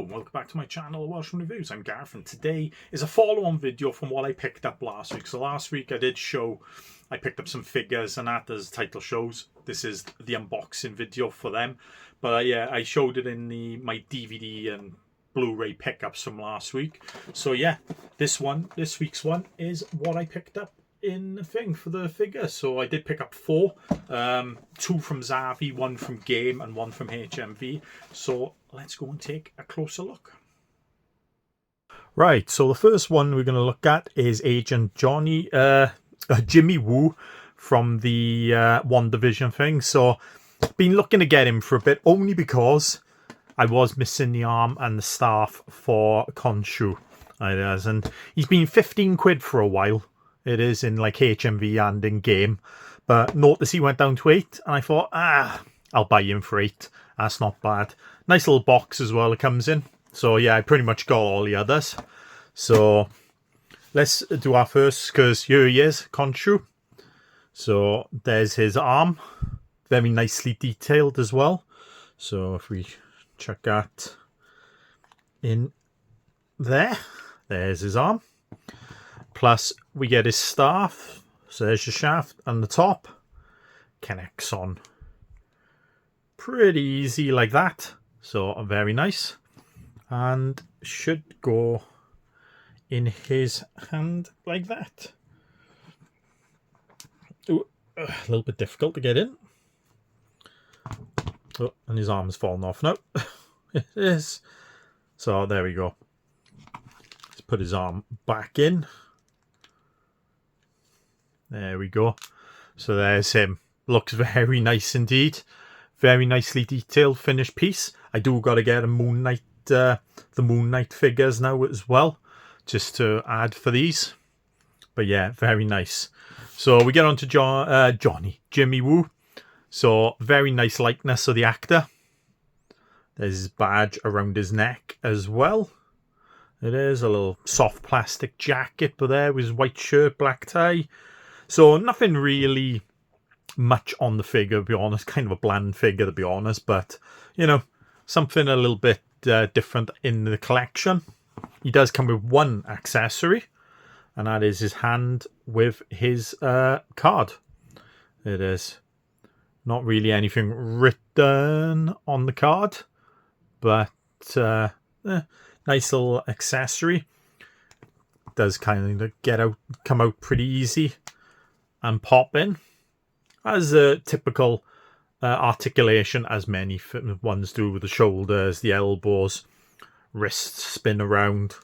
welcome back to my channel, Welshman Reviews. I'm Gareth, and today is a follow-on video from what I picked up last week. So last week I did show, I picked up some figures and that, as the title shows. This is the unboxing video for them. But yeah, I showed it in my DVD and Blu-ray pickups from last week. So yeah, this week's one is what I picked up in the thing for the figure. So I did pick up 4, 2 from Zavvi, 1 from Game and 1 from HMV. So let's go and take a closer look. Right, so the first one we're going to look at is Agent Jimmy Woo from the WandaVision thing. So been looking to get him for a bit, only because I was missing the arm and the staff for Khonshu. And he's been 15 quid for a while. It is in like HMV and in Game. But notice he went down to 8. And I thought, I'll buy him for 8. That's not bad. Nice little box as well it comes in. So yeah, I pretty much got all the others. So let's do our first, because here he is, Khonshu. So there's his arm. Very nicely detailed as well. So if we check that in there. There's his arm. Plus, we get his staff. So there's your shaft and the top. Connects on pretty easy like that. So very nice. And should go in his hand like that. Ooh, a little bit difficult to get in. Oh, and his arm's fallen off now. It is. So there we go. Let's put his arm back in. There we go. So there's him. Looks very nice indeed. Very nicely detailed finished piece. I do got to get a Moon Knight, the Moon Knight figures now as well, just to add for these. But yeah, very nice. So we get on to Jimmy Woo. So very nice likeness of the actor. There's his badge around his neck as well. It is a little soft plastic jacket, but there with his white shirt, black tie. So nothing really much on the figure, to be honest. Kind of a bland figure, to be honest. But, you know, something a little bit different in the collection. He does come with one accessory, and that is his hand with his card. It is not really anything written on the card, but nice little accessory. Does kind of come out pretty easy and pop in. As a typical articulation, as many ones do, with the shoulders, the elbows, wrists spin around,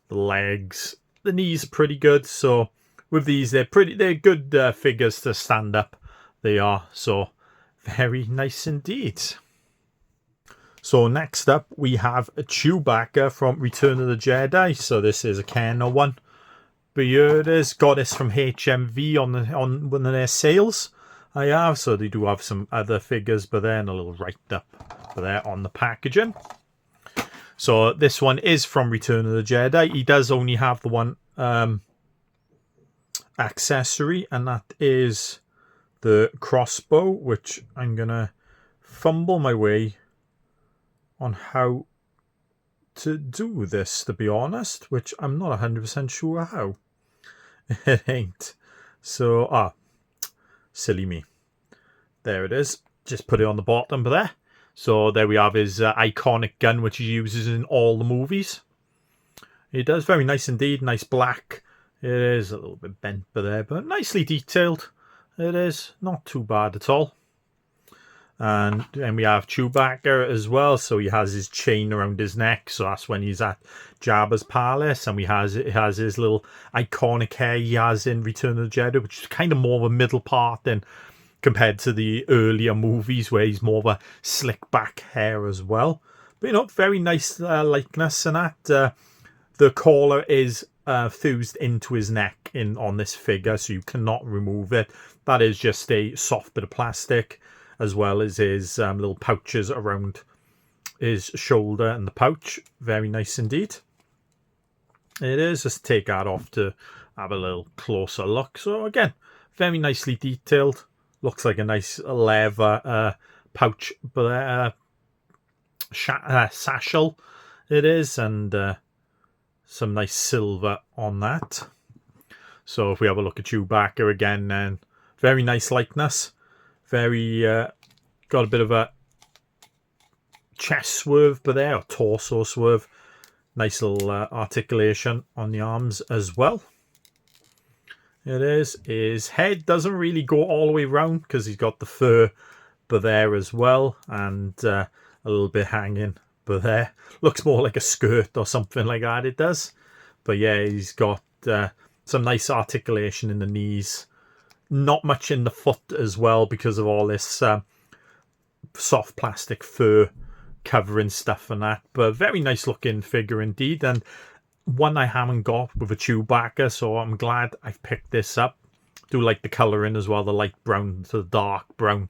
the legs, the knees are pretty good. So with these, they're good figures to stand up. They are, so very nice indeed. So next up we have a Chewbacca from Return of the Jedi. So this is a Kenner one. But here it is. Got this from HMV on one of their sales. I have. So they do have some other figures, but then a little write-up there on the packaging. So this one is from Return of the Jedi. He does only have the one accessory, and that is the crossbow, which I'm going to fumble my way on how to do this, to be honest, which I'm not 100% sure how. It ain't. So, silly me. There it is. Just put it on the bottom there. So there we have his iconic gun, which he uses in all the movies. It does very nice indeed. Nice black. It is a little bit bent there, but nicely detailed. It is not too bad at all. And then we have Chewbacca as well. So he has his chain around his neck. So that's when he's at Jabba's palace. And he has his little iconic hair he has in Return of the Jedi, which is kind of more of a middle part than compared to the earlier movies, where he's more of a slick back hair as well. But, you know, very nice likeness and that. The collar is fused into his neck on this figure, so you cannot remove it. That is just a soft bit of plastic, as well as his little pouches around his shoulder and the pouch. Very nice indeed. It is. Just take that off to have a little closer look. So again, very nicely detailed. Looks like a nice leather pouch, but satchel it is, and some nice silver on that. So if we have a look at Chewbacca again, then very nice likeness. Very got a bit of a chest swerve, but there, or torso swerve. Nice little articulation on the arms as well. It is. His head doesn't really go all the way round because he's got the fur but there as well, and a little bit hanging but there. Looks more like a skirt or something like that, it does. But yeah, he's got some nice articulation in the knees. Not much in the foot as well because of all this soft plastic fur covering stuff and that, but very nice looking figure indeed, and one I haven't got with a Chewbacca, so I'm glad I've picked this up. Do like the colouring as well, the light brown to the dark brown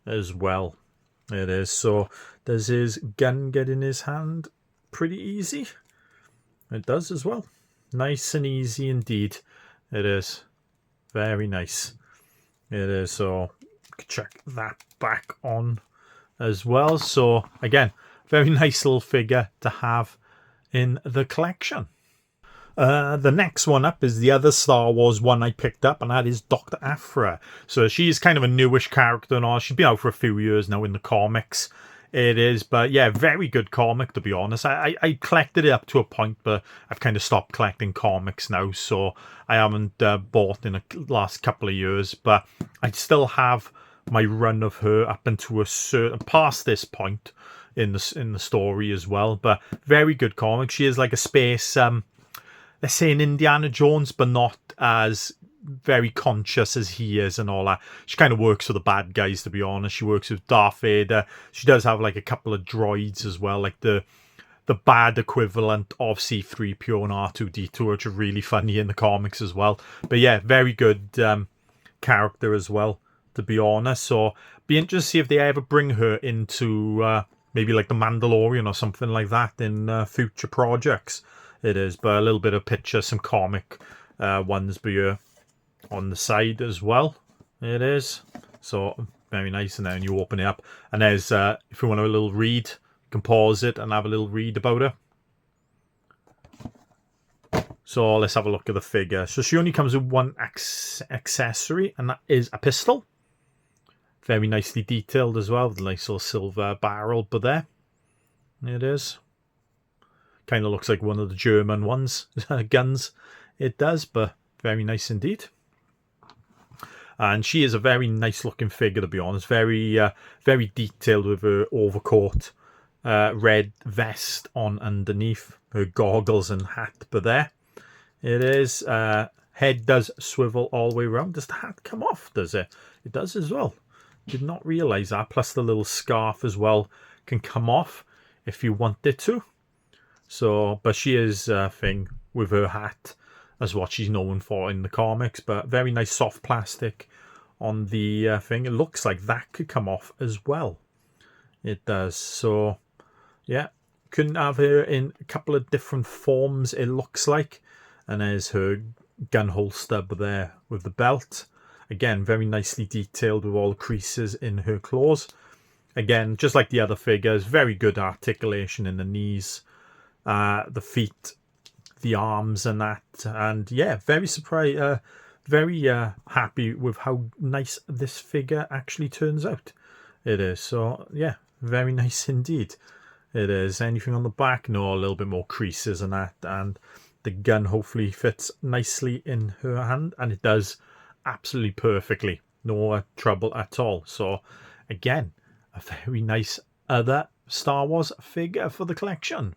as well. It is. So does his gun get in his hand pretty easy? It does as well. Nice and easy indeed. It is. Very nice. It is. So check that back on as well. So again, very nice little figure to have in the collection. The next one up is the other Star Wars one I picked up, and that is Dr. Aphra. So she's kind of a newish character and all. She's been out for a few years now in the comics. It is, but yeah, very good comic, to be honest. I collected it up to a point, but I've kind of stopped collecting comics now, so I haven't bought in the last couple of years, but I still have my run of her up into a certain past this point in the story as well. But very good comic. She is like a space let's say an Indiana Jones, but not as very conscious as he is and all that. She kind of works for the bad guys, to be honest. She works with Darth Vader. She does have like a couple of droids as well, like the bad equivalent of C-3PO and R2-D2, which are really funny in the comics as well. But yeah, very good character as well, to be honest. So be interested to see if they ever bring her into maybe like the Mandalorian or something like that in future projects. It is, but a little bit of picture, some comic ones here on the side as well. It is. So very nice. And then you open it up, and there's if you want a little read, you can pause it and have a little read about her. So let's have a look at the figure. So she only comes with one accessory, and that is a pistol. Very nicely detailed as well, with a nice little silver barrel, but there it is. Kind of looks like one of the German ones, guns. It does, but very nice indeed. And she is a very nice looking figure, to be honest. Very, very detailed with her overcoat, red vest on underneath, her goggles and hat. But there it is. Head does swivel all the way around. Does the hat come off? Does it? It does as well. Did not realise that. Plus the little scarf as well can come off if you want it to. So, but she is a thing with her hat as what she's known for in the comics. But very nice soft plastic on the thing. It looks like that could come off as well. It does. So, yeah, couldn't have her in a couple of different forms, it looks like. And there's her gun holster there with the belt. Again, very nicely detailed with all the creases in her claws. Again, just like the other figures, very good articulation in the knees. The feet, the arms and that, and yeah, very surprised, very happy with how nice this figure actually turns out. It is. So yeah, very nice indeed. It is. Anything on the back? No, a little bit more creases and that, and the gun hopefully fits nicely in her hand, and it does absolutely perfectly. No trouble at all. So again, a very nice other Star Wars figure for the collection.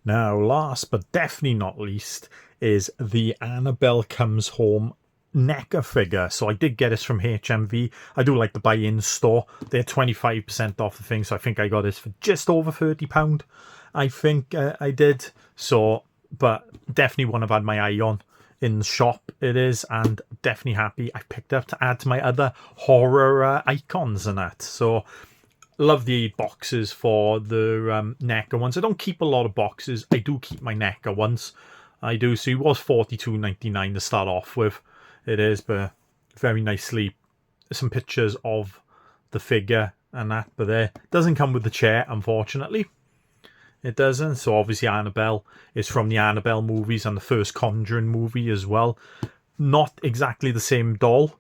Now, last but definitely not least is the Annabelle Comes Home NECA figure. So I did get this from HMV. I do like the buy-in store. They're 25% off the thing, so I think I got this for just over £30. I think I did. So, but definitely one I've had my eye on in the shop. It is, and definitely happy I picked up to add to my other horror icons and that. So love the boxes for the NECA ones. I don't keep a lot of boxes. I do keep my NECA ones. I do. So it was $42.99 to start off with. It is, but very nicely. Some pictures of the figure and that. But there doesn't come with the chair, unfortunately. It doesn't. So obviously Annabelle is from the Annabelle movies and the first Conjuring movie as well. Not exactly the same doll.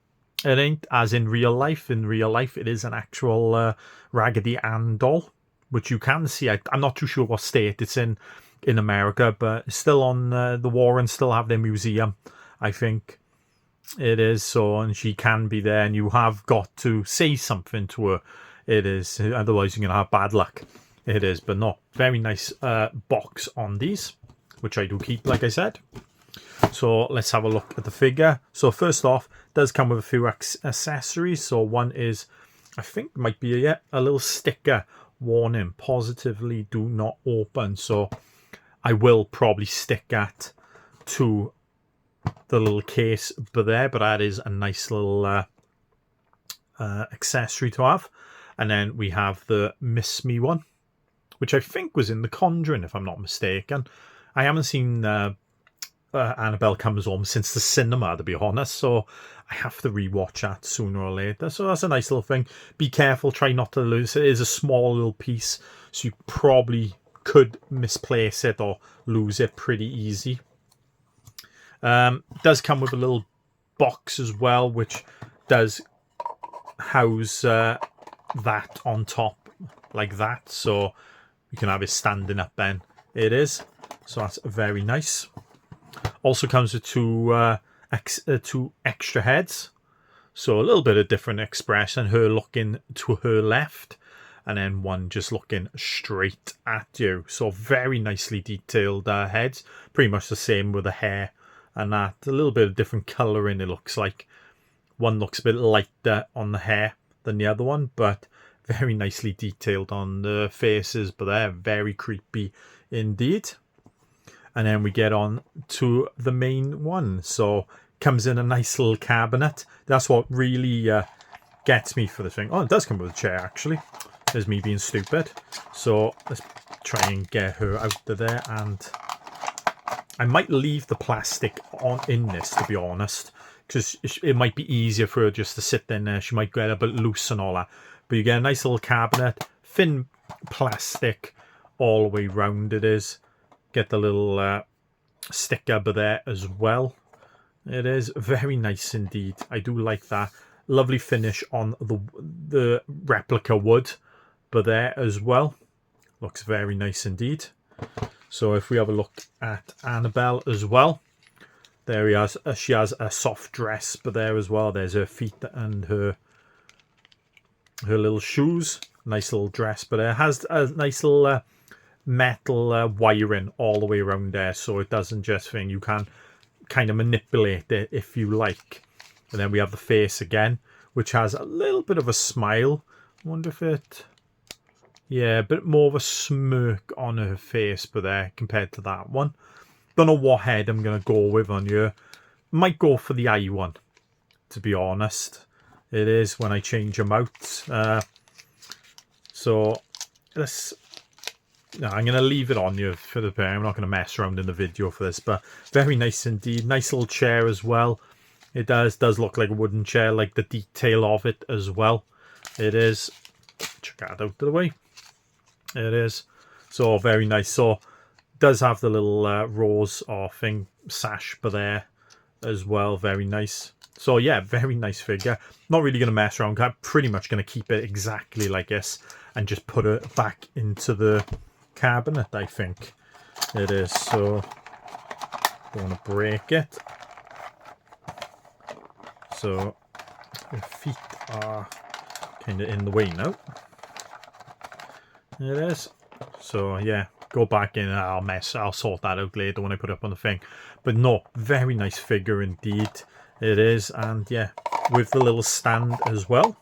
It ain't as in real life. In real life, it is an actual Raggedy Ann doll, which you can see. I'm not too sure what state it's in America, but it's still on the Warrens still have their museum, I think it is. So, and she can be there, and you have got to say something to her. It is, otherwise you're gonna have bad luck. It is, but not very nice box on these, which I do keep, like I said. So let's have a look at the figure. So first off, it does come with a few accessories. So one is, I think might be a little sticker warning, positively do not open. So I will probably stick that to the little case but that is a nice little accessory to have. And then we have the Miss Me one, which I think was in The Conjuring, if I'm not mistaken. I haven't seen Annabelle Comes Home since the cinema, to be honest, so I have to rewatch that sooner or later. So that's a nice little thing. Be careful, try not to lose it. It is a small little piece, so you probably could misplace it or lose it pretty easy. It does come with a little box as well, which does house that on top like that, so you can have it standing up then. It is, so that's very nice. Also comes with two extra heads, so a little bit of different expression. Her looking to her left, and then one just looking straight at you. So very nicely detailed heads. Pretty much the same with the hair and that. A little bit of different colouring, it looks like. One looks a bit lighter on the hair than the other one, but very nicely detailed on the faces, but they're very creepy indeed. And then we get on to the main one. So comes in a nice little cabinet. That's what really gets me for the thing. Oh, it does come with a chair, actually. There's me being stupid. So let's try and get her out of there. And I might leave the plastic on in this, to be honest, because it might be easier for her just to sit in there. She might get a bit loose and all that. But you get a nice little cabinet, thin plastic all the way round it is. Get the little sticker there as well. It is very nice indeed. I do like that. Lovely finish on the replica wood, but there as well. Looks very nice indeed. So if we have a look at Annabelle as well, there he has. She has a soft dress, but there as well. There's her feet and her little shoes. Nice little dress, but it has a nice little metal wiring all the way around there, so it doesn't just thing. You can kind of manipulate it if you like. And then we have the face again, which has a little bit of a smile. I wonder if it, yeah, a bit more of a smirk on her face, but there compared to that one. Don't know what head I'm gonna go with on here. Might go for the eye one, to be honest. It is when I change them out. So let's. No, I'm going to leave it on you for the pair. I'm not going to mess around in the video for this, but very nice indeed. Nice little chair as well. It does look like a wooden chair, like the detail of it as well. It is. Check that out of the way. It is. So very nice. So it does have the little rose or thing sash there as well. Very nice. So yeah, very nice figure. Not really going to mess around. I'm pretty much going to keep it exactly like this and just put it back into the cabinet, I think it is. So don't want to break it. So the feet are kind of in the way now. It is. So yeah, go back in and I'll sort that out later when I put it up on the thing. But no, very nice figure indeed. It is. And yeah, with the little stand as well,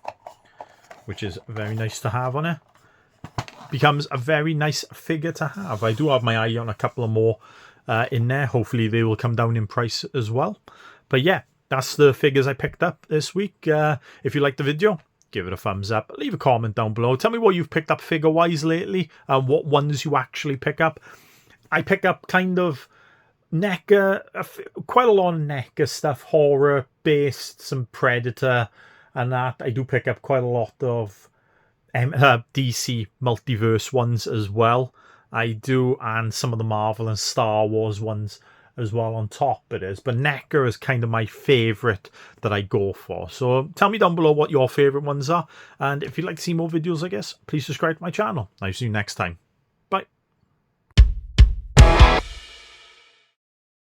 which is very nice to have on it. Becomes a very nice figure to have. I do have my eye on a couple of more in there. Hopefully they will come down in price as well. But yeah, that's the figures I picked up this week. If you liked the video, give it a thumbs up. Leave a comment down below. Tell me what you've picked up figure-wise lately. What ones you actually pick up. I pick up kind of NECA, quite a lot of NECA stuff. Horror-based, some Predator and that. I do pick up quite a lot of DC multiverse ones as well. I do, and some of the Marvel and Star Wars ones as well on top it is. But NECA is kind of my favourite that I go for. So tell me down below what your favourite ones are. And if you'd like to see more videos, I guess, please subscribe to my channel. I'll see you next time.